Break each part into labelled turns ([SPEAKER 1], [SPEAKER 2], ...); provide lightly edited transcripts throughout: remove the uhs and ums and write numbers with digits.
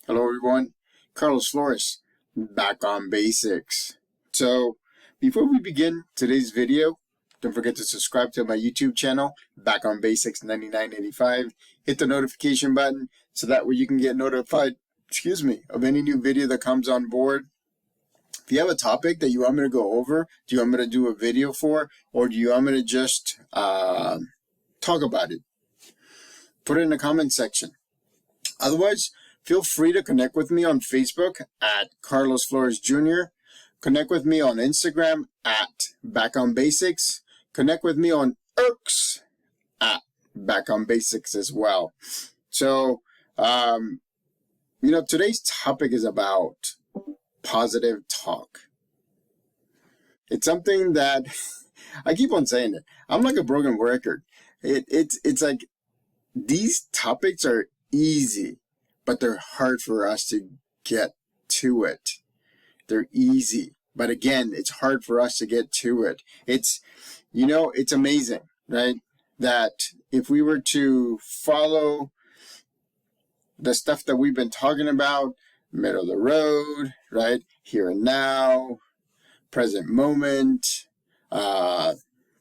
[SPEAKER 1] Hello everyone, Carlos Flores, back on basics. So, before we begin today's video, don't forget to subscribe to my YouTube channel, Back on Basics 9985. Hit the notification button so that way you can get notified, of any new video that comes on board. If you have a topic that you want me to go over, do you want me to do a video for, or do you want me to just talk about it? Put it in the comment section. Otherwise, feel free to connect with me on Facebook at Carlos Flores Jr. Connect with me on Instagram at Back on Basics. Connect with me on X at Back on Basics as well. So, today's topic is about positive talk. It's something that I keep on saying it. I'm like a broken record. It's like these topics are easy, but they're hard for us to get to it. They're easy, but again, it's hard for us to get to it. It's amazing, right? That if we were to follow the stuff that we've been talking about, middle of the road, right? Here and now, present moment,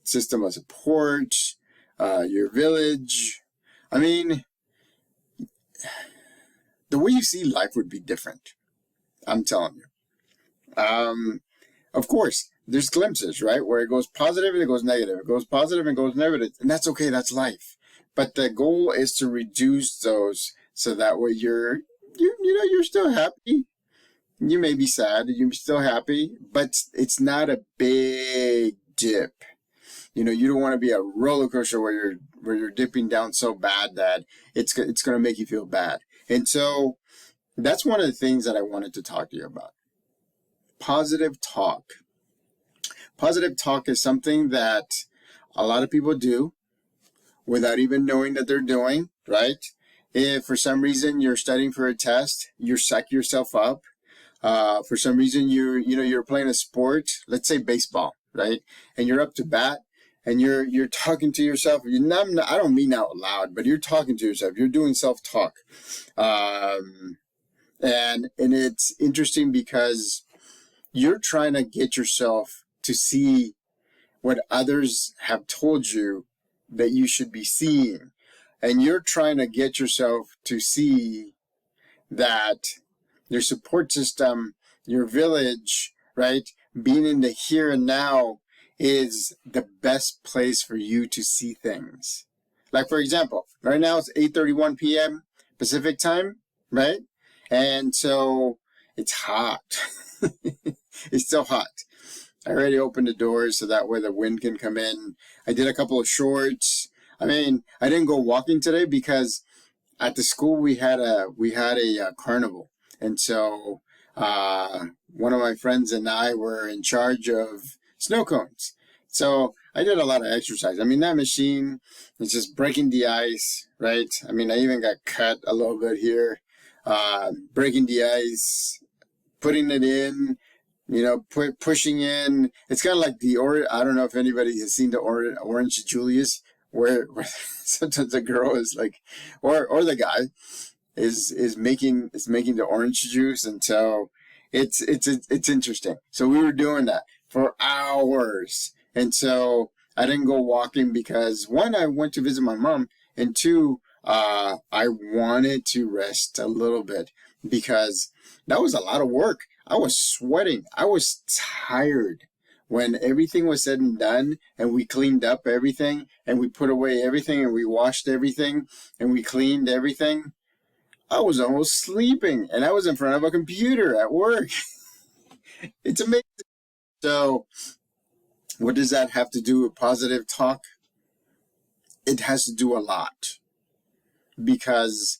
[SPEAKER 1] system of support, your village. I mean, the way you see life would be different. I'm telling you. Of course, there's glimpses, right? Where it goes positive and it goes negative. It goes positive and goes negative. And that's okay. That's life. But the goal is to reduce those so that way you're still happy. You may be sad. You're still happy. But it's not a big dip. You don't want to be a roller coaster where you're dipping down so bad that it's going to make you feel bad. And so that's one of the things that I wanted to talk to you about. Positive talk. Positive talk is something that a lot of people do without even knowing that they're doing, right? If for some reason you're studying for a test, you psych yourself up. For some reason you're playing a sport, let's say baseball, right? And you're up to bat. And you're talking to yourself. I don't mean out loud, but you're talking to yourself. You're doing self-talk, and it's interesting because you're trying to get yourself to see what others have told you that you should be seeing, and you're trying to get yourself to see that your support system, your village, right, being in the here and now, is the best place for you to see things. Like, for example, right now it's 8:31 p.m. Pacific time, right? And so it's hot. It's still hot. I already opened the doors so that way the wind can come in. I did a couple of shorts. I didn't go walking today because at the school we had a carnival. And so one of my friends and I were in charge of snow cones. So I did a lot of exercise. That machine is just breaking the ice, right? I even got cut a little bit here. Breaking the ice, putting it in, pushing in. It's kind of like I don't know if anybody has seen the Orange Julius, where sometimes the girl is like, or the guy is making the orange juice. And so it's interesting. So we were doing that for hours. And so I didn't go walking because, one, I went to visit my mom, and two, I wanted to rest a little bit because that was a lot of work. I was sweating. I was tired. When everything was said and done and we cleaned up everything and we put away everything and we washed everything and we cleaned everything, I was almost sleeping, and I was in front of a computer at work. It's amazing. So what does that have to do with positive talk? It has to do a lot, because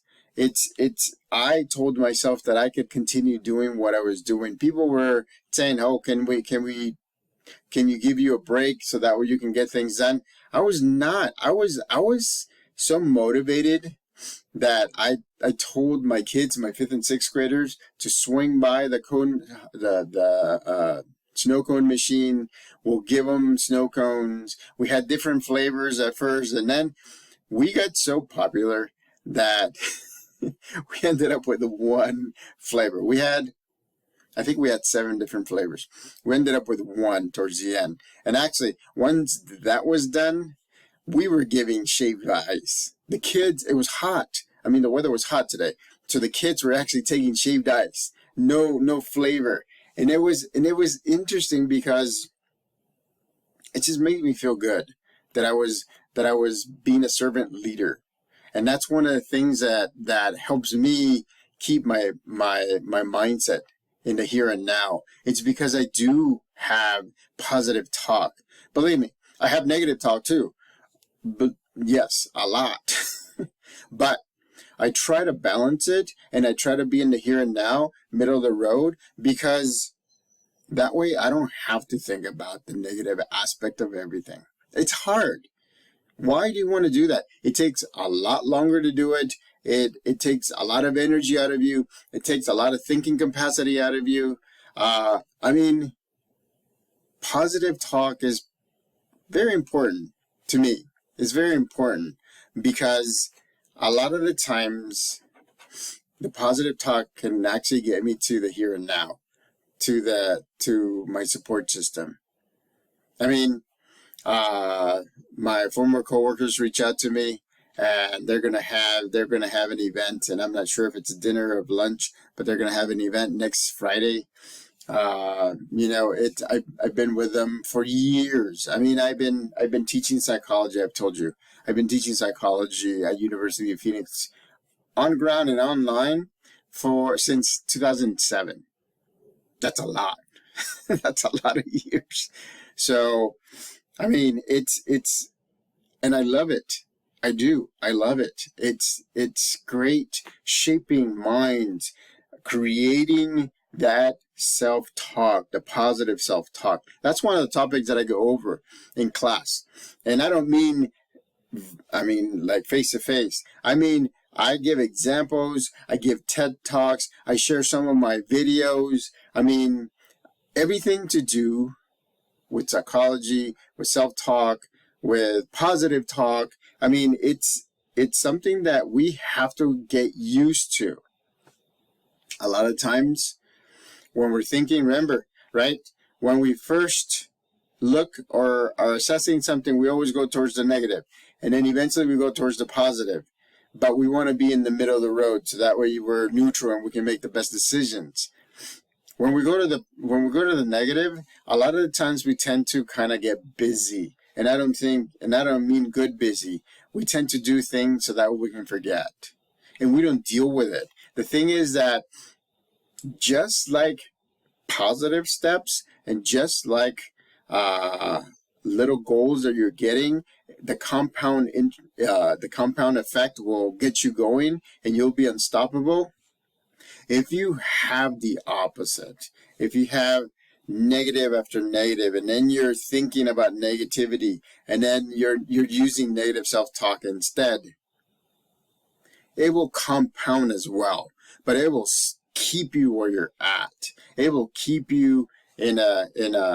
[SPEAKER 1] I told myself that I could continue doing what I was doing. People were saying, "Oh, can you give you a break so that way you can get things done?" I was not. I was so motivated that I told my kids, my 5th and 6th graders, to swing by the snow cone machine. We'll give them snow cones. We had different flavors at first, and then we got so popular that we ended up with one flavor. I think we had 7 different flavors. We ended up with one towards the end. And actually, once that was done, we were giving shaved ice. The kids, it was hot. I mean, the weather was hot today. So the kids were actually taking shaved ice. No flavor. And it was interesting because it just made me feel good that I was being a servant leader. And that's one of the things that helps me keep my mindset in the here and now. It's because I do have positive talk. Believe me, I have negative talk too. But yes, a lot. But I try to balance it, and I try to be in the here and now, middle of the road, because that way I don't have to think about the negative aspect of everything. It's hard. Why do you want to do that? It takes a lot longer to do it. It takes a lot of energy out of you. It takes a lot of thinking capacity out of you. I mean, positive talk is very important to me. It's very important because a lot of the times the positive talk can actually get me to the here and now, to my support system. I mean, my former coworkers reach out to me, and they're gonna have an event, and I'm not sure if it's a dinner or lunch, but they're gonna have an event next Friday. I've been with them for years. I mean, I've been teaching psychology. I've told you, I've been teaching psychology at University of Phoenix on ground and online since 2007. That's a lot. That's a lot of years. So, I mean, and I love it. I do. I love it. It's great shaping minds, creating that self-talk, the positive self-talk. That's one of the topics that I go over in class. And I don't mean like face to face. I mean, I give examples, I give TED Talks, I share some of my videos. I mean, everything to do with psychology, with self-talk, with positive talk. I mean, it's something that we have to get used to. A lot of times when we're thinking, remember, right? When we first look or are assessing something, we always go towards the negative, and then eventually we go towards the positive. But we want to be in the middle of the road, so that way we're neutral and we can make the best decisions. When we go to the negative, a lot of the times we tend to kind of get busy. And I don't mean good busy. We tend to do things so that we can forget. And we don't deal with it. The thing is that just like positive steps and just like little goals that you're getting, the compound effect will get you going and you'll be unstoppable. If you have the opposite, if you have negative after negative, and then you're thinking about negativity, and then you're using negative self-talk instead, it will compound as well, but it will keep you where you're at. It will keep you in a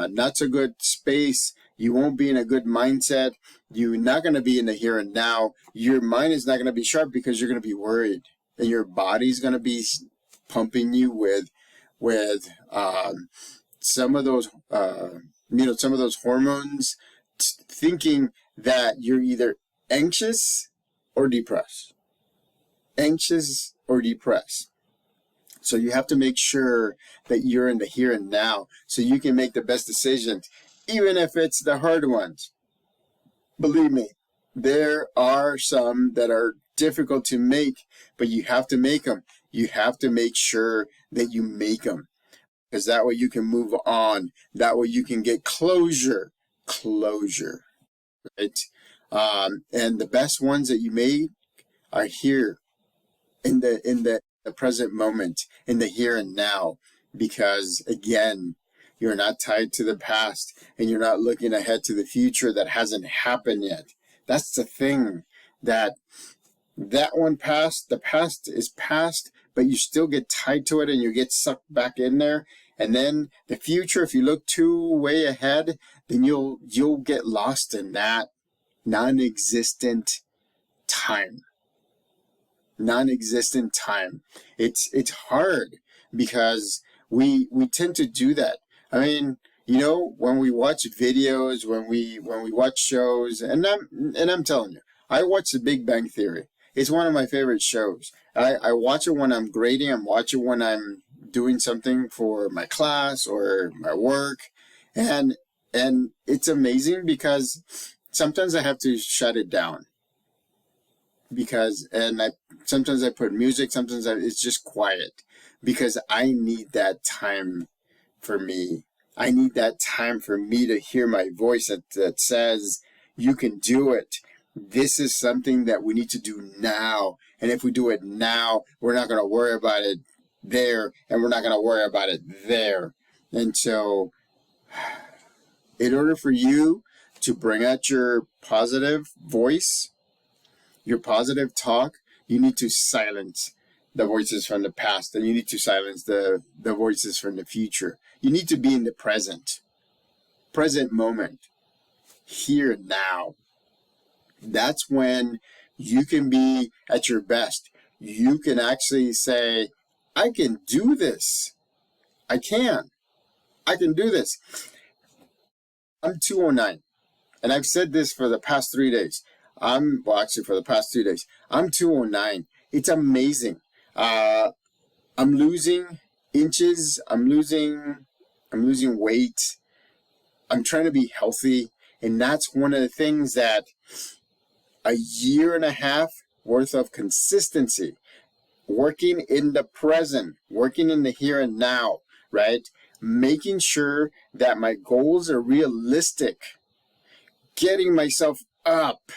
[SPEAKER 1] not so good space. You won't be in a good mindset. You're not going to be in the here and now. Your mind is not going to be sharp because you're going to be worried, and your body's going to be pumping you with some of those hormones, thinking that you're either anxious or depressed. So you have to make sure that you're in the here and now so you can make the best decisions, even if it's the hard ones. Believe me, there are some that are difficult to make, but you have to make them. You have to make sure that you make them, because that way you can move on. That way you can get closure, right? And the best ones that you made are here in the present moment, in the here and now, because again, you're not tied to the past and you're not looking ahead to the future that hasn't happened yet. That's the thing, that one passed, the past is past, but you still get tied to it and you get sucked back in there. And then the future, if you look too way ahead, then you'll get lost in that non-existent time. non-existent time. It's hard because we tend to do that. I mean, when we watch videos, when we watch shows, and I'm telling you, I watch The Big Bang Theory. It's one of my favorite shows. I watch it when I'm grading. I watch it when I'm doing something for my class or my work, and it's amazing because sometimes I have to shut it down sometimes I put music, sometimes it's just quiet because I need that time for me. I need that time for me to hear my voice that says, you can do it. This is something that we need to do now. And if we do it now, we're not going to worry about it there, and we're not going to worry about it there. And so, in order for you to bring out your positive voice, your positive talk, you need to silence the voices from the past, and you need to silence the voices from the future. You need to be in the present moment, here and now. That's when you can be at your best. You can actually say, I can do this. I can do this. I'm 209, and I've said this for the past 3 days. For the past 2 days. I'm 209. It's amazing. I'm losing inches. I'm losing weight. I'm trying to be healthy. And that's one of the things that a year and a half worth of consistency, working in the present, working in the here and now, right? Making sure that my goals are realistic, getting myself up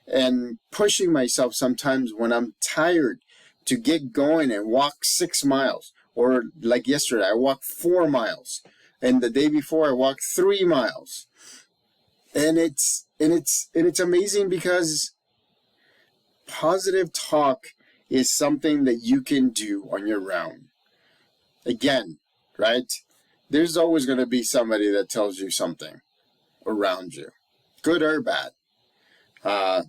[SPEAKER 1] and pushing myself sometimes when I'm tired to get going and walk 6 miles. Or like yesterday, I walked 4 miles. And the day before, I walked 3 miles. And it's amazing because positive talk is something that you can do on your own. Again, right? There's always going to be somebody that tells you something around you, good or bad.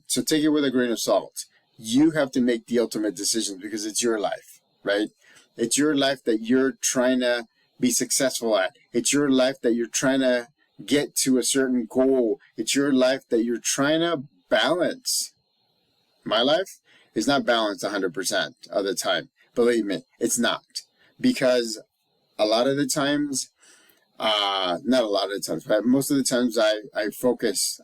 [SPEAKER 1] So take it with a grain of salt. You have to make the ultimate decision because it's your life, right? It's your life that you're trying to be successful at. It's your life that you're trying to get to a certain goal. It's your life that you're trying to balance. My life is not balanced 100% of the time. Believe me, it's not. Because a lot of the times, not a lot of the times, but most of the times I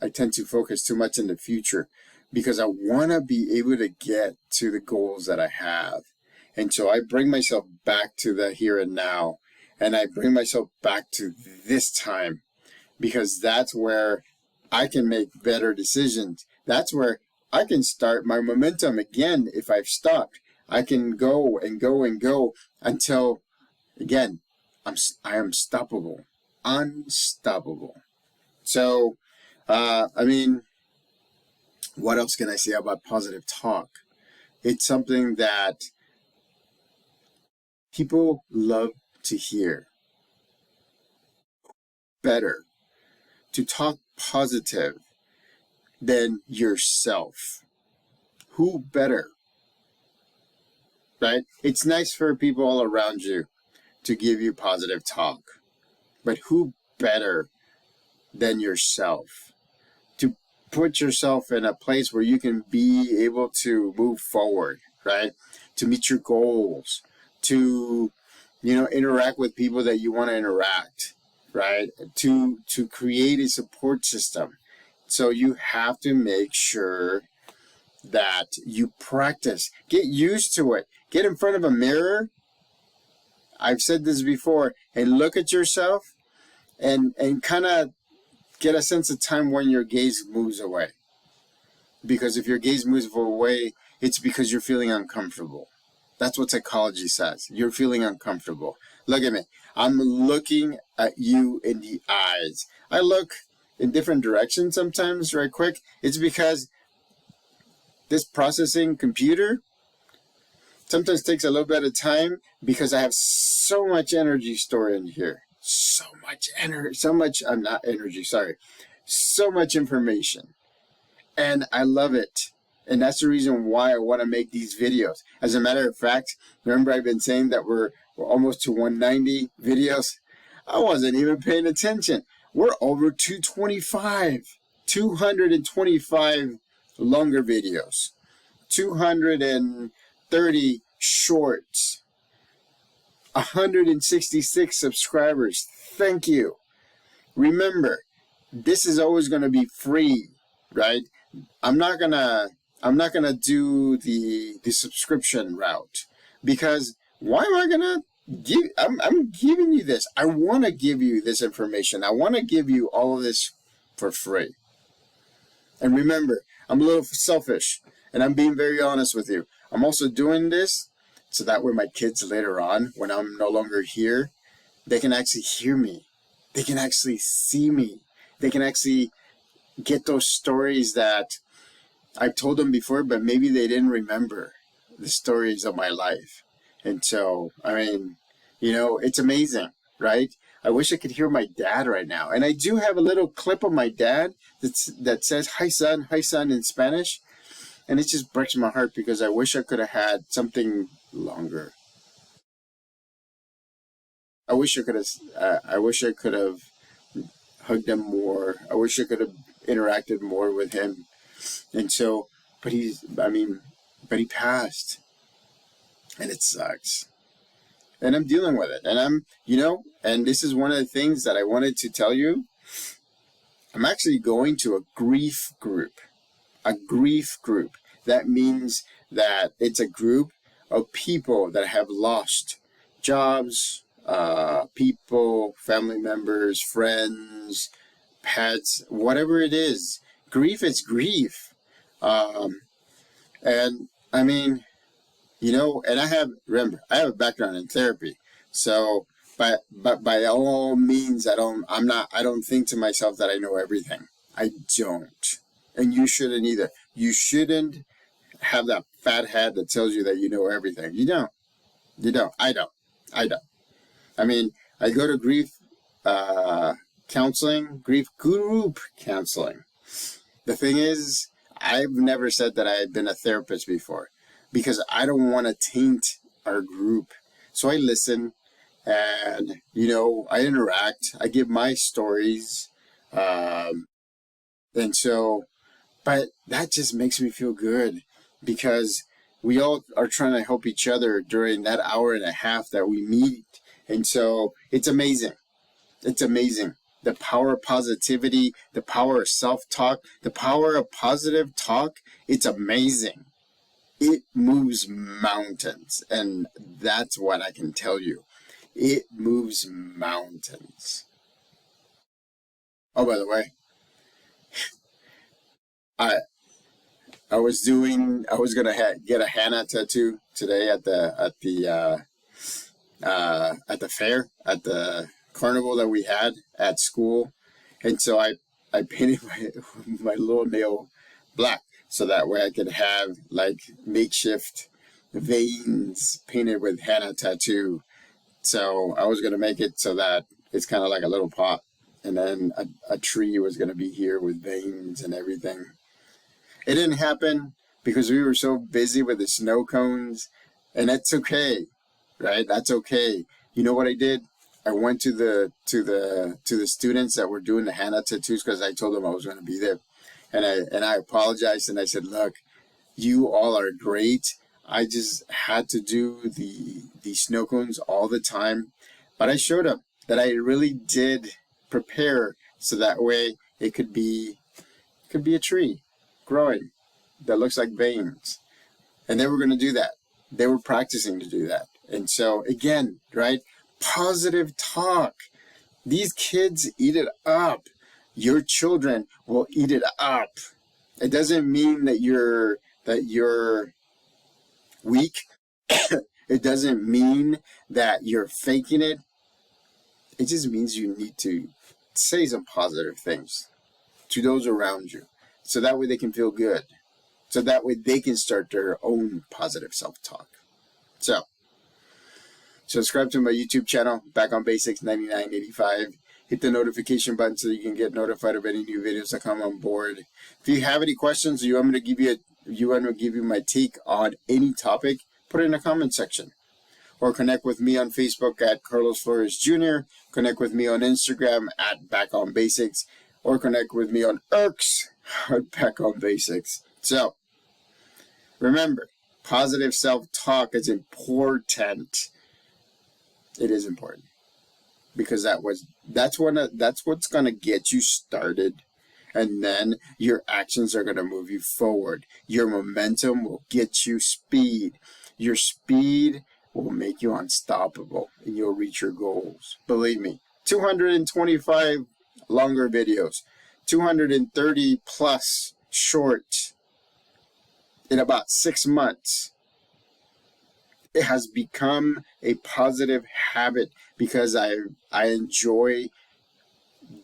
[SPEAKER 1] tend to focus too much in the future because I want to be able to get to the goals that I have. And so I bring myself back to the here and now, and I bring myself back to this time because that's where I can make better decisions. That's where I can start my momentum again. If I've stopped, I can go and go and go until, again, I am stoppable. Unstoppable. So, what else can I say about positive talk? It's something that people love to hear. Better to talk positive than yourself. Who better? Right? It's nice for people all around you to give you positive talk. But who better than yourself? To put yourself in a place where you can be able to move forward, right? To meet your goals, to, interact with people that you want to interact, right? To create a support system. So you have to make sure that you practice. Get used to it. Get in front of a mirror. I've said this before, and look at yourself and kind of get a sense of time when your gaze moves away. Because if your gaze moves away, it's because you're feeling uncomfortable. That's what psychology says. You're feeling uncomfortable. Look at me. I'm looking at you in the eyes. I look in different directions sometimes right quick. It's because this processing computer sometimes takes a little bit of time because I have so much energy stored in here. So much information. And I love it. And that's the reason why I want to make these videos. As a matter of fact, remember I've been saying that we're almost to 190 videos? I wasn't even paying attention. We're over 225 longer videos, 230 shorts, 166 subscribers. Thank you. Remember, this is always going to be free, right? I'm not gonna do the subscription route, because why am I gonna give? I'm giving you this. I want to give you this information. I want to give you all of this for free. And remember, I'm a little selfish, and I'm being very honest with you. I'm also doing this so that way my kids later on, when I'm no longer here, they can actually hear me. They can actually see me. They can actually get those stories that I've told them before, but maybe they didn't remember the stories of my life. And so, I mean, you know, it's amazing, right? I wish I could hear my dad right now. And I do have a little clip of my dad that says, hi son in Spanish. And it just breaks my heart because I wish I could have had something longer. I wish I could have hugged him more. I wish I could have interacted more with him. And so, but he passed. And it sucks. And I'm dealing with it. And and this is one of the things that I wanted to tell you. I'm actually going to a grief group. A grief group. That means that it's a group of people that have lost jobs, people, family members, friends, pets, whatever it is. Grief is grief. And I mean, and I have a background in therapy. So, but by all means, I don't think to myself that I know everything. I don't. And you shouldn't either. You shouldn't have that fat head that tells you that you know everything. You don't. I don't. I mean, I go to grief counseling, grief group counseling. The thing is, I've never said that I had been a therapist before because I don't want to taint our group. So I listen and, I interact. I give my stories. And so, but that just makes me feel good because we all are trying to help each other during that hour and a half that we meet. And so it's amazing. It's amazing. The power of positivity, the power of self-talk, the power of positive talk, it's amazing. It moves mountains. And that's what I can tell you. It moves mountains. Oh, by the way, I was gonna get a henna tattoo today at the fair, at the carnival that we had at school, and so I painted my little nail black so that way I could have like makeshift veins painted with henna tattoo. So I was gonna make it so that it's kind of like a little pot, and then a tree was gonna be here with veins and everything. It didn't happen because we were so busy with the snow cones, and that's okay, right? That's okay. You know what I did? I went to the students that were doing the henna tattoos because I told them I was going to be there, and I apologized and I said, look, you all are great. I just had to do the snow cones all the time, but I showed them that I really did prepare so that way it could be a tree growing that looks like veins, and they were going to do that. They were practicing to do that. And so again, right, positive talk. These kids eat it up. Your children will eat it up. It doesn't mean that you're weak. It doesn't mean that you're faking it. It just means you need to say some positive things to those around you, so that way they can feel good. So that way they can start their own positive self-talk. So, subscribe to my YouTube channel, Back on Basics 9985. Hit the notification button so you can get notified of any new videos that come on board. If you have any questions or you want me to give you you want to give you my take on any topic, put it in the comment section. Or connect with me on Facebook at Carlos Flores Jr., connect with me on Instagram at Back on Basics, or connect with me on X at Back on Basics. So, remember, positive self-talk is important. It is important. Because that's what's gonna get you started. And then your actions are gonna move you forward. Your momentum will get you speed. Your speed will make you unstoppable and you'll reach your goals. Believe me, 225 longer videos, 230 plus short in about 6 months. It has become a positive habit because I enjoy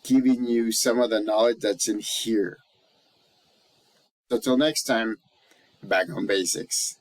[SPEAKER 1] giving you some of the knowledge that's in here. So till next time, Back on Basics.